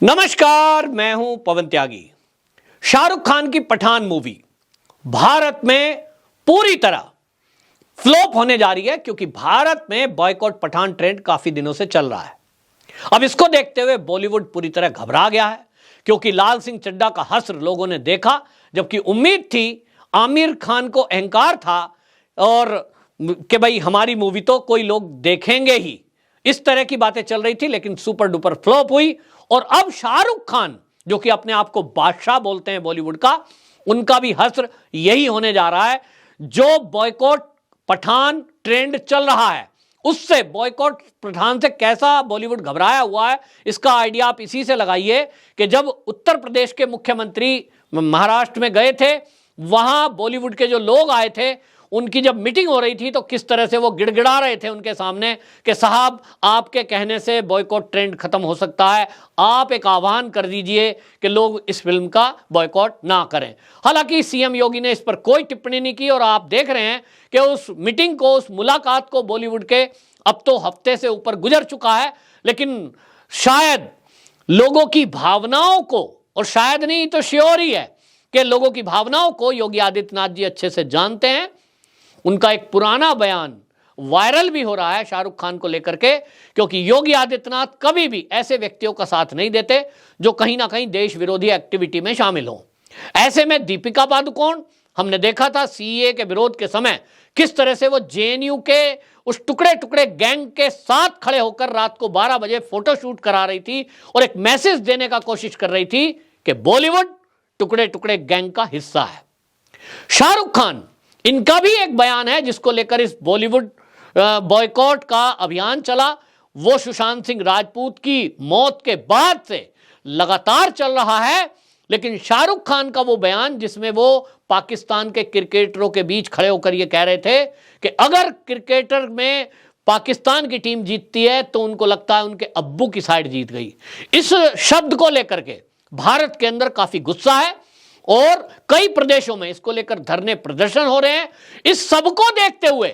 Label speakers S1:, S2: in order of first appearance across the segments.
S1: नमस्कार, मैं हूं पवन त्यागी। शाहरुख खान की पठान मूवी भारत में पूरी तरह फ्लॉप होने जा रही है क्योंकि भारत में बॉयकॉट पठान ट्रेंड काफी दिनों से चल रहा है। अब इसको देखते हुए बॉलीवुड पूरी तरह घबरा गया है क्योंकि लाल सिंह चड्ढा का हश्र लोगों ने देखा, जबकि उम्मीद थी, आमिर खान को अहंकार था और कि भाई हमारी मूवी तो कोई लोग देखेंगे ही, इस तरह की बातें चल रही थी, लेकिन सुपर डुपर फ्लॉप हुई। और अब शाहरुख खान जो कि अपने आप को बादशाह बोलते हैं बॉलीवुड का, उनका भी हश्र यही होने जा रहा है। जो बॉयकॉट पठान ट्रेंड चल रहा है उससे, बॉयकॉट पठान से कैसा बॉलीवुड घबराया हुआ है, इसका आइडिया आप इसी से लगाइए कि जब उत्तर प्रदेश के मुख्यमंत्री महाराष्ट्र में गए थे, वहां बॉलीवुड के जो लोग आए थे, उनकी जब मीटिंग हो रही थी तो किस तरह से वो गिड़गिड़ा रहे थे उनके सामने कि साहब आपके कहने से बॉयकॉट ट्रेंड खत्म हो सकता है, आप एक आह्वान कर दीजिए कि लोग इस फिल्म का बॉयकॉट ना करें। हालांकि सीएम योगी ने इस पर कोई टिप्पणी नहीं की और आप देख रहे हैं कि उस मीटिंग को, उस मुलाकात को बॉलीवुड के अब तो हफ्ते से ऊपर गुजर चुका है, लेकिन शायद लोगों की भावनाओं को, और शायद नहीं तो श्योर ही है कि लोगों की भावनाओं को योगी आदित्यनाथ जी अच्छे से जानते हैं। उनका एक पुराना बयान वायरल भी हो रहा है शाहरुख खान को लेकर के, क्योंकि योगी आदित्यनाथ कभी भी ऐसे व्यक्तियों का साथ नहीं देते जो कहीं ना कहीं देश विरोधी एक्टिविटी में शामिल हो। ऐसे में दीपिका पादुकोण, हमने देखा था सीएए के विरोध के समय किस तरह से वो जेएनयू के उस टुकड़े टुकड़े गैंग के साथ खड़े होकर रात को 12 बजे फोटोशूट करा रही थी और एक मैसेज देने का कोशिश कर रही थी कि बॉलीवुड टुकड़े टुकड़े गैंग का हिस्सा है। शाहरुख खान, इनका भी एक बयान है जिसको लेकर इस बॉलीवुड बॉयकॉट का अभियान चला, वो सुशांत सिंह राजपूत की मौत के बाद से लगातार चल रहा है। लेकिन शाहरुख खान का वो बयान जिसमें वो पाकिस्तान के क्रिकेटरों के बीच खड़े होकर ये कह रहे थे कि अगर क्रिकेटर में पाकिस्तान की टीम जीतती है तो उनको लगता है उनके अब्बू की साइड जीत गई। इस शब्द को लेकर के भारत के अंदर काफी गुस्सा है और कई प्रदेशों में इसको लेकर धरने प्रदर्शन हो रहे हैं। इस सबको देखते हुए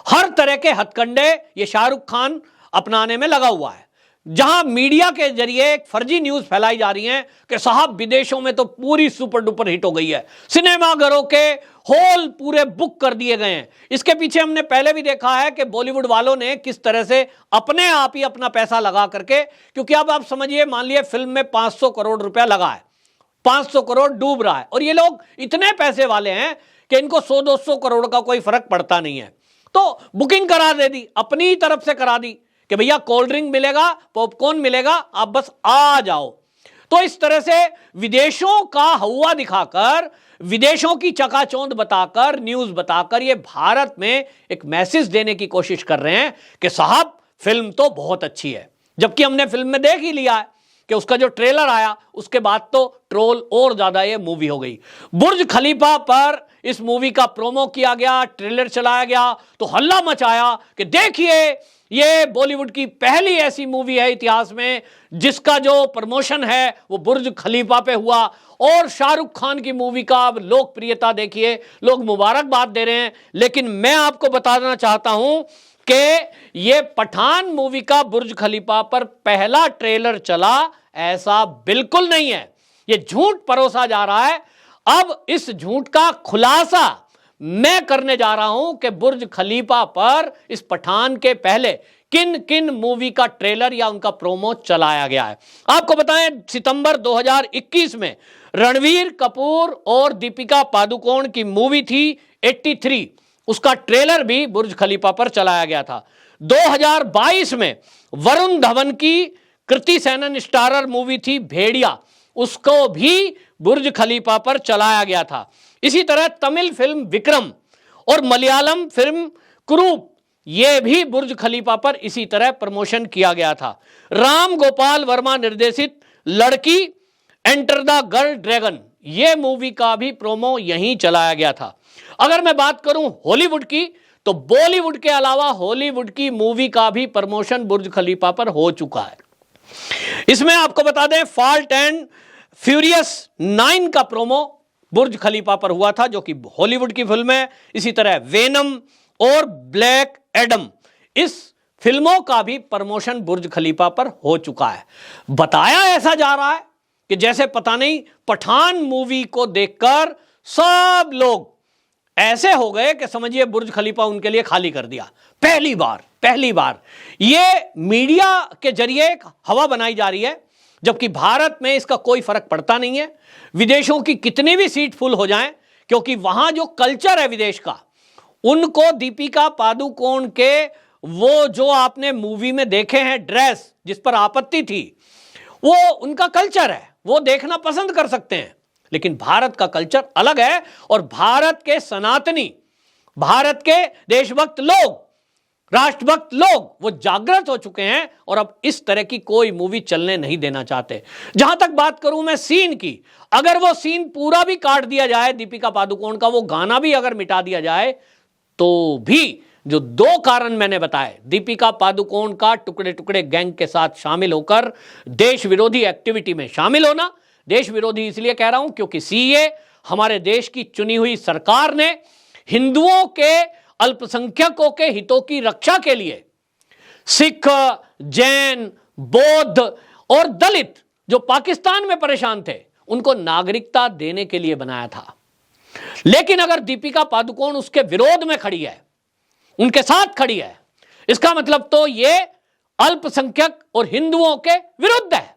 S1: हर तरह के हथकंडे ये शाहरुख खान अपनाने में लगा हुआ है। जहां मीडिया के जरिए एक फर्जी न्यूज फैलाई जा रही है कि साहब विदेशों में तो पूरी सुपर डुपर हिट हो गई है, सिनेमाघरों के हॉल पूरे बुक कर दिए गए हैं। इसके पीछे हमने पहले भी देखा है कि बॉलीवुड वालों ने किस तरह से अपने आप ही अपना पैसा लगा करके, क्योंकि अब आप समझिए, मान लिए फिल्म में 500 करोड़ रुपया लगा है, 500 करोड़ डूब रहा है और ये लोग इतने पैसे वाले हैं कि इनको 100-200 करोड़ का कोई फर्क पड़ता नहीं है, तो बुकिंग करा दे दी, अपनी तरफ से करा दी कि भैया कोल्ड ड्रिंक मिलेगा, पॉपकॉर्न मिलेगा, आप बस आ जाओ। तो इस तरह से विदेशों का हवा दिखाकर, विदेशों की चकाचौंध बताकर, न्यूज बताकर ये भारत में एक मैसेज देने की कोशिश कर रहे हैं कि साहब फिल्म तो बहुत अच्छी है। जबकि हमने फिल्म में देख ही लिया है कि उसका जो ट्रेलर आया उसके बाद तो ट्रोल और ज्यादा ये मूवी हो गई। बुर्ज खलीफा पर इस मूवी का प्रोमो किया गया, ट्रेलर चलाया गया तो हल्ला मचाया कि देखिए ये बॉलीवुड की पहली ऐसी मूवी है इतिहास में जिसका जो प्रमोशन है वो बुर्ज खलीफा पे हुआ। और शाहरुख खान की मूवी का अब लोकप्रियता देखिए, लोग मुबारकबाद दे रहे हैं। लेकिन मैं आपको बताना चाहता हूं कि ये पठान मूवी का बुर्ज खलीफा पर पहला ट्रेलर चला, ऐसा बिल्कुल नहीं है। ये झूठ परोसा जा रहा है। अब इस झूठ का खुलासा मैं करने जा रहा हूं कि बुर्ज खलीफा पर इस पठान के पहले किन किन मूवी का ट्रेलर या उनका प्रोमो चलाया गया है। आपको बताएं, सितंबर 2021 में रणवीर कपूर और दीपिका पादुकोण की मूवी थी 83, उसका ट्रेलर भी बुर्ज खलीफा पर चलाया गया था। 2022 में वरुण धवन की कृति सेनन स्टारर मूवी थी भेड़िया, उसको भी बुर्ज खलीफा पर चलाया गया था। इसी तरह तमिल फिल्म विक्रम और मलयालम फिल्म कुरूप, यह भी बुर्ज खलीफा पर इसी तरह प्रमोशन किया गया था। राम गोपाल वर्मा निर्देशित लड़की एंटर द गर्ल ड्रैगन, यह मूवी का भी प्रोमो यहीं चलाया गया था। अगर मैं बात करूं हॉलीवुड की, तो बॉलीवुड के अलावा हॉलीवुड की मूवी का भी प्रमोशन बुर्ज खलीफा पर हो चुका है। इसमें आपको बता दें, फास्ट एंड फ्यूरियस 9 का प्रोमो बुर्ज खलीफा पर हुआ था, जो कि हॉलीवुड की फिल्म है। इसी तरह वेनम और ब्लैक एडम, इस फिल्मों का भी प्रमोशन बुर्ज खलीफा पर हो चुका है। बताया ऐसा जा रहा है कि जैसे पता नहीं पठान मूवी को देखकर सब लोग ऐसे हो गए कि समझिए बुर्ज खलीफा उनके लिए खाली कर दिया। पहली बार ये मीडिया के जरिए एक हवा बनाई जा रही है, जबकि भारत में इसका कोई फर्क पड़ता नहीं है। विदेशों की कितनी भी सीट फुल हो जाएं, क्योंकि वहां जो कल्चर है विदेश का, उनको दीपिका पादुकोण के वो जो आपने मूवी में देखे हैं ड्रेस जिस पर आपत्ति थी, वो उनका कल्चर है, वो देखना पसंद कर सकते हैं। लेकिन भारत का कल्चर अलग है और भारत के सनातनी, भारत के देशभक्त लोग, राष्ट्रभक्त लोग वो जागृत हो चुके हैं और अब इस तरह की कोई मूवी चलने नहीं देना चाहते। जहां तक बात करूं मैं सीन की, अगर वो सीन पूरा भी काट दिया जाए, दीपिका पादुकोण का वो गाना भी अगर मिटा दिया जाए, तो भी जो दो कारण मैंने बताए, दीपिका पादुकोण का टुकड़े टुकड़े गैंग के साथ शामिल होकर देश विरोधी एक्टिविटी में शामिल होना, देश विरोधी इसलिए कह रहा हूं क्योंकि सीए हमारे देश की चुनी हुई सरकार ने हिंदुओं के, अल्पसंख्यकों के हितों की रक्षा के लिए सिख, जैन, बौद्ध और दलित जो पाकिस्तान में परेशान थे उनको नागरिकता देने के लिए बनाया था। लेकिन अगर दीपिका पादुकोण उसके विरोध में खड़ी है, उनके साथ खड़ी है, इसका मतलब तो ये अल्पसंख्यक और हिंदुओं के विरुद्ध है।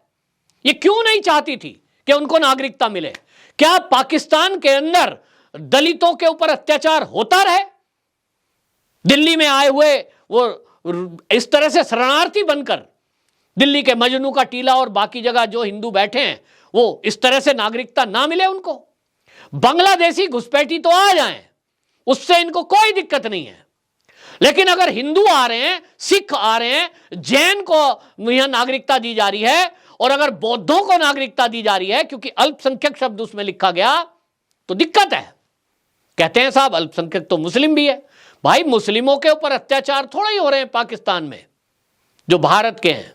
S1: ये क्यों नहीं चाहती थी कि उनको नागरिकता मिले? क्या पाकिस्तान के अंदर दलितों के ऊपर अत्याचार होता रहे? दिल्ली में आए हुए वो इस तरह से शरणार्थी बनकर, दिल्ली के मजनू का टीला और बाकी जगह जो हिंदू बैठे हैं, वो इस तरह से नागरिकता ना मिले उनको? बांग्लादेशी घुसपैठी तो आ जाएं, उससे इनको कोई दिक्कत नहीं है। लेकिन अगर हिंदू आ रहे हैं, सिख आ रहे हैं, जैन को यहां नागरिकता दी जा रही है और अगर बौद्धों को नागरिकता दी जा रही है क्योंकि अल्पसंख्यक शब्द उसमें लिखा गया, तो दिक्कत है। कहते हैं साहब अल्पसंख्यक तो मुस्लिम भी है। भाई मुस्लिमों के ऊपर अत्याचार थोड़ा ही हो रहे हैं पाकिस्तान में, जो भारत के हैं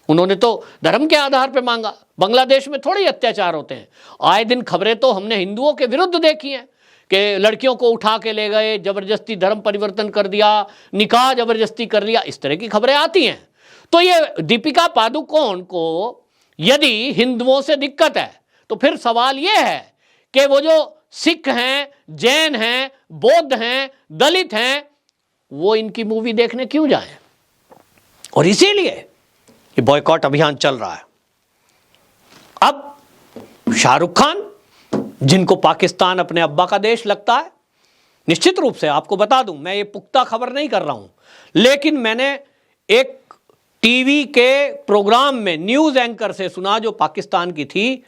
S1: उन्होंने तो धर्म के आधार पर मांगा। बांग्लादेश में थोड़े ही अत्याचार होते हैं। आए दिन खबरें तो हमने हिंदुओं के विरुद्ध देखी हैं कि लड़कियों को उठा के ले गए, जबरदस्ती धर्म परिवर्तन कर दिया, निकाह जबरदस्ती कर लिया, इस तरह की खबरें आती हैं। तो ये दीपिका पादुकोण को यदि हिंदुओं से दिक्कत है तो फिर सवाल ये है कि वो जो सिख हैं, जैन हैं, बौद्ध हैं, दलित हैं, वो इनकी मूवी देखने क्यों जाएं? और इसीलिए ये बॉयकॉट अभियान चल रहा है। अब शाहरुख खान, जिनको पाकिस्तान अपने अब्बा का देश लगता है, निश्चित रूप से आपको बता दूं, मैं ये पुख्ता खबर नहीं कर रहा हूं, लेकिन मैंने एक टीवी के प्रोग्राम में न्यूज एंकर से सुना जो पाकिस्तान की थी,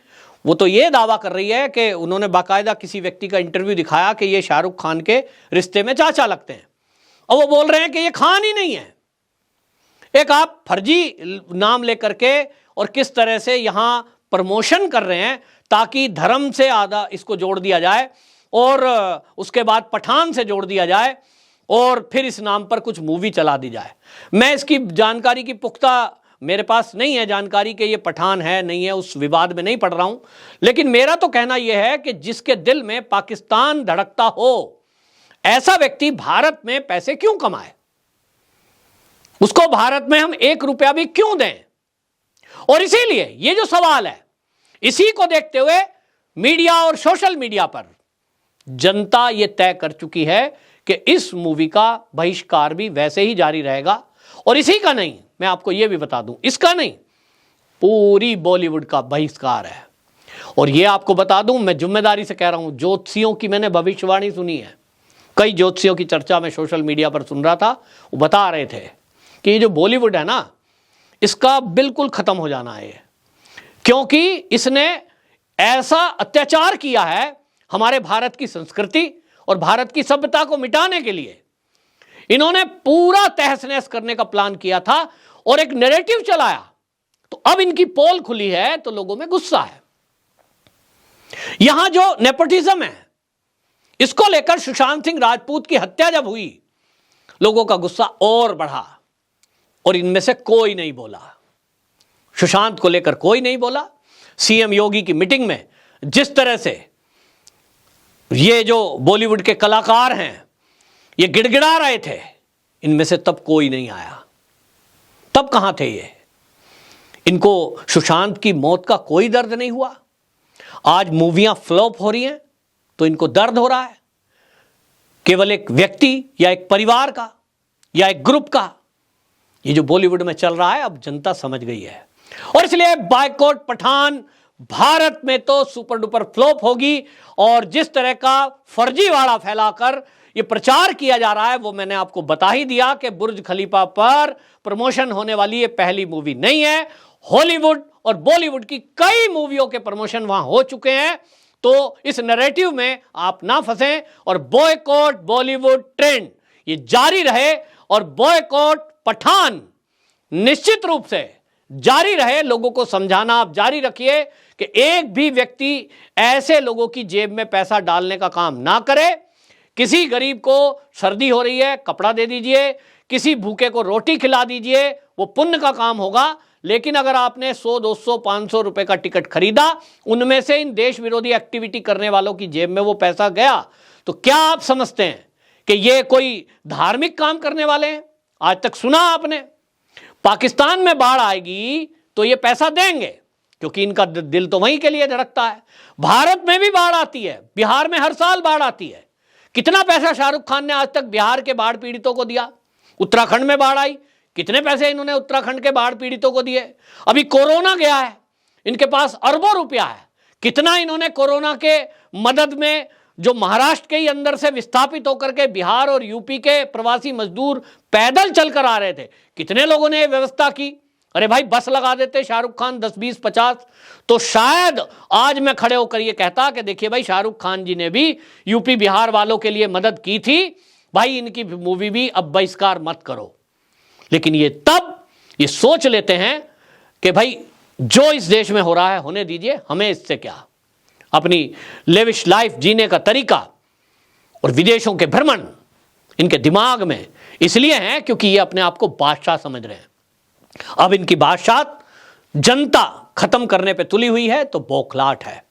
S1: वो तो ये दावा कर रही है कि उन्होंने बाकायदा किसी व्यक्ति का इंटरव्यू दिखाया कि ये शाहरुख खान के रिश्ते में चाचा लगते हैं, और वो बोल रहे हैं कि ये खान ही नहीं है। एक आप फर्जी नाम लेकर के और किस तरह से यहां प्रमोशन कर रहे हैं ताकि धर्म से आधा इसको जोड़ दिया जाए और उसके बाद पठान से जोड़ दिया जाए और फिर इस नाम पर कुछ मूवी चला दी जाए। मैं इसकी जानकारी की पुख्ता मेरे पास नहीं है जानकारी कि ये पठान है नहीं है, उस विवाद में नहीं पड़ रहा हूं, लेकिन मेरा तो कहना यह है कि जिसके दिल में पाकिस्तान धड़कता हो, ऐसा व्यक्ति भारत में पैसे क्यों कमाए? उसको भारत में हम 1 रुपया भी क्यों दें? और इसीलिए ये जो सवाल है, इसी को देखते हुए मीडिया और सोशल मीडिया पर जनता ये तय कर चुकी है कि इस मूवी का बहिष्कार भी वैसे ही जारी रहेगा। और इसी का नहीं, मैं आपको यह भी बता दूं, इसका नहीं, पूरी बॉलीवुड का बहिष्कार है। और यह आपको बता दूं, मैं जिम्मेदारी से कह रहा हूं, ज्योतिषियों की मैंने भविष्यवाणी सुनी है। कई ज्योतिषियों की चर्चा मैं सोशल मीडिया पर सुन रहा था, वो बता रहे थे कि ये जो बॉलीवुड है ना, इसका बिल्कुल खत्म हो जाना है, क्योंकि इसने ऐसा अत्याचार किया है हमारे भारत की संस्कृति और भारत की सभ्यता को मिटाने के लिए। इन्होंने पूरा तहस नहस करने का प्लान किया था और एक नैरेटिव चलाया, तो अब इनकी पोल खुली है तो लोगों में गुस्सा है। यहां जो नेपोटिज्म है, इसको लेकर सुशांत सिंह राजपूत की हत्या जब हुई, लोगों का गुस्सा और बढ़ा और इनमें से कोई नहीं बोला। सुशांत को लेकर कोई नहीं बोला। सीएम योगी की मीटिंग में जिस तरह से ये जो बॉलीवुड के कलाकार हैं ये गिड़गिड़ा रहे थे, इनमें से तब कोई नहीं आया। तब कहां थे ये? इनको सुशांत की मौत का कोई दर्द नहीं हुआ। आज मूवियां फ्लॉप हो रही हैं तो इनको दर्द हो रहा है, केवल एक व्यक्ति या एक परिवार का या एक ग्रुप का। ये जो बॉलीवुड में चल रहा है अब जनता समझ गई है, और इसलिए बॉयकॉट पठान भारत में तो सुपर डुपर फ्लॉप होगी। और जिस तरह का फर्जीवाड़ा फैलाकर ये प्रचार किया जा रहा है वो मैंने आपको बता ही दिया कि बुर्ज खलीफा पर प्रमोशन होने वाली ये पहली मूवी नहीं है। हॉलीवुड और बॉलीवुड की कई मूवियों के प्रमोशन वहां हो चुके हैं। तो इस नैरेटिव में आप ना फंसें और बॉयकॉट बॉलीवुड ट्रेंड ये जारी रहे, और बॉयकॉट पठान निश्चित रूप से जारी रहे। लोगों को समझाना आप जारी रखिए कि एक भी व्यक्ति ऐसे लोगों की जेब में पैसा डालने का काम ना करे। किसी गरीब को सर्दी हो रही है, कपड़ा दे दीजिए, किसी भूखे को रोटी खिला दीजिए, वो पुण्य का काम होगा। लेकिन अगर आपने 100, 200, 500 रुपए का टिकट खरीदा, उनमें से इन देश विरोधी एक्टिविटी करने वालों की जेब में वो पैसा गया, तो क्या आप समझते हैं कि ये कोई धार्मिक काम करने वाले हैं? आज तक सुना आपने? पाकिस्तान में बाढ़ आएगी तो ये पैसा देंगे क्योंकि इनका दिल तो वहीं के लिए धड़कता है। भारत में भी बाढ़ आती है, बिहार में हर साल बाढ़ आती है। कितना पैसा शाहरुख खान ने आज तक बिहार के बाढ़ पीड़ितों को दिया? उत्तराखंड में बाढ़ आई, कितने पैसे इन्होंने उत्तराखंड के बाढ़ पीड़ितों को दिए? अभी कोरोना गया है, इनके पास अरबों रुपया है, कितना इन्होंने कोरोना के मदद में जो महाराष्ट्र के ही अंदर से विस्थापित होकर के बिहार और यूपी के प्रवासी मजदूर पैदल चलकर आ रहे थे, कितने लोगों ने व्यवस्था की? अरे भाई बस लगा देते शाहरुख खान 10, 20, 50, तो शायद आज मैं खड़े होकर ये कहता कि देखिए भाई शाहरुख खान जी ने भी यूपी बिहार वालों के लिए मदद की थी, भाई इनकी मूवी भी अब बहिष्कार मत करो। लेकिन ये तब ये सोच लेते हैं कि भाई जो इस देश में हो रहा है होने दीजिए, हमें इससे क्या। अपनी लेविश लाइफ जीने का तरीका और विदेशों के भ्रमण इनके दिमाग में इसलिए हैं क्योंकि ये अपने आप को बादशाह समझ रहे हैं। अब इनकी बादशाह जनता खत्म करने पे तुली हुई है, तो बौखलाहट है।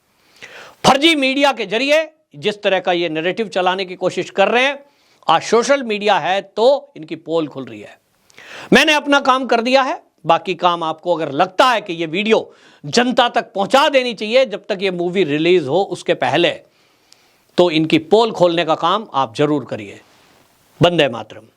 S1: फर्जी मीडिया के जरिए जिस तरह का ये नैरेटिव चलाने की कोशिश कर रहे हैं, आज सोशल मीडिया है तो इनकी पोल खुल रही है। मैंने अपना काम कर दिया है, बाकी काम आपको अगर लगता है कि ये वीडियो जनता तक पहुंचा देनी चाहिए जब तक ये मूवी रिलीज हो उसके पहले, तो इनकी पोल खोलने का काम आप जरूर करिए। वंदे मातरम।